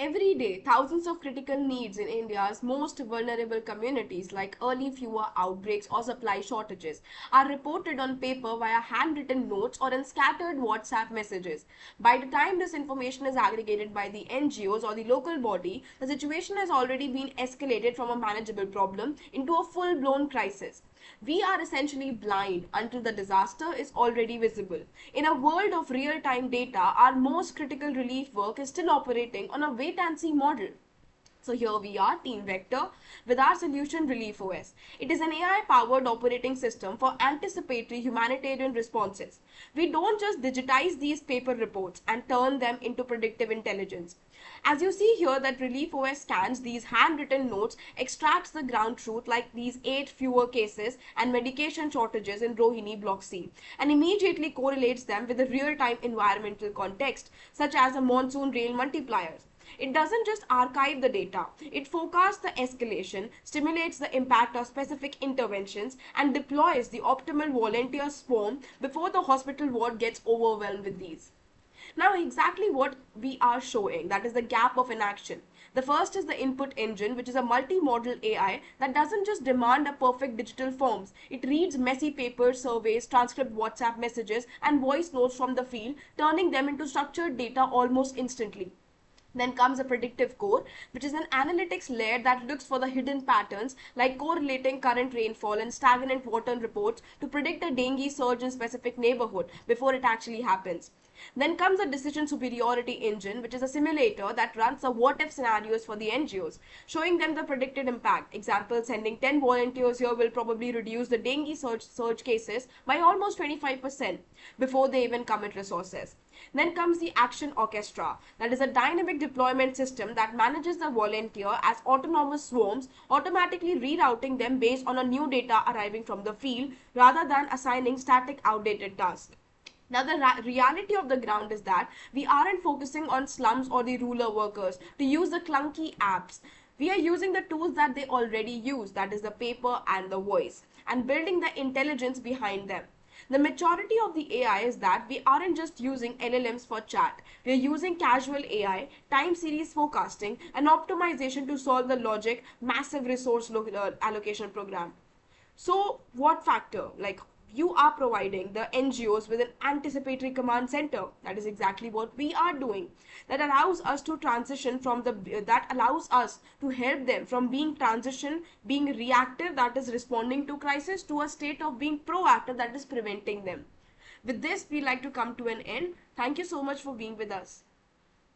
Every day, thousands of critical needs in India's most vulnerable communities, like early fever outbreaks or supply shortages, are reported on paper via handwritten notes or in scattered WhatsApp messages. By the time this information is aggregated by the NGOs or the local body, the situation has already been escalated from a manageable problem into a full blown crisis. We are essentially blind until the disaster is already visible. In a world of real time data, our most critical relief work is still operating on a wait and see model. So here we are, Team Vector, with our solution Relief OS. It is an AI-powered operating system for anticipatory humanitarian responses. We don't just digitize these paper reports and turn them into predictive intelligence. As you see here that Relief OS scans these handwritten notes, extracts the ground truth like these 8 fewer cases and medication shortages in Rohini Block C, and immediately correlates them with the real-time environmental context, such as a monsoon rain multipliers. It doesn't just archive the data, it forecasts the escalation, stimulates the impact of specific interventions, and deploys the optimal volunteer swarm before the hospital ward gets overwhelmed with these. Now, exactly what we are showing, that is the gap of inaction. The first is the input engine, which is a multi-modal AI that doesn't just demand a perfect digital forms. It reads messy papers, surveys, transcript WhatsApp messages, and voice notes from the field, turning them into structured data almost instantly. Then comes a predictive core, which is an analytics layer that looks for the hidden patterns like correlating current rainfall and stagnant water reports to predict a dengue surge in specific neighborhood before it actually happens. Then comes a decision superiority engine, which is a simulator that runs the what if scenarios for the NGOs, showing them the predicted impact. Example, sending 10 volunteers here will probably reduce the dengue surge cases by almost 25% before they even commit resources. Then comes the action orchestra, that is a dynamic deployment system that manages the volunteer as autonomous swarms, automatically rerouting them based on a new data arriving from the field rather than assigning static outdated tasks. Now, the reality of the ground is that we aren't focusing on slums or the rural workers to use the clunky apps. We are using the tools that they already use, that is the paper and the voice, and building the intelligence behind them. The maturity of the AI is that we aren't just using LLMs for chat. We are using casual AI, time series forecasting, and optimization to solve the logic, massive resource allocation program. So what factor? Like, you are providing the NGOs with an anticipatory command center. That is exactly what we are doing. That allows us to transition from that allows us to help them from being reactive, that is responding to crisis, to a state of being proactive, that is preventing them. With this, we like to come to an end. Thank you so much for being with us.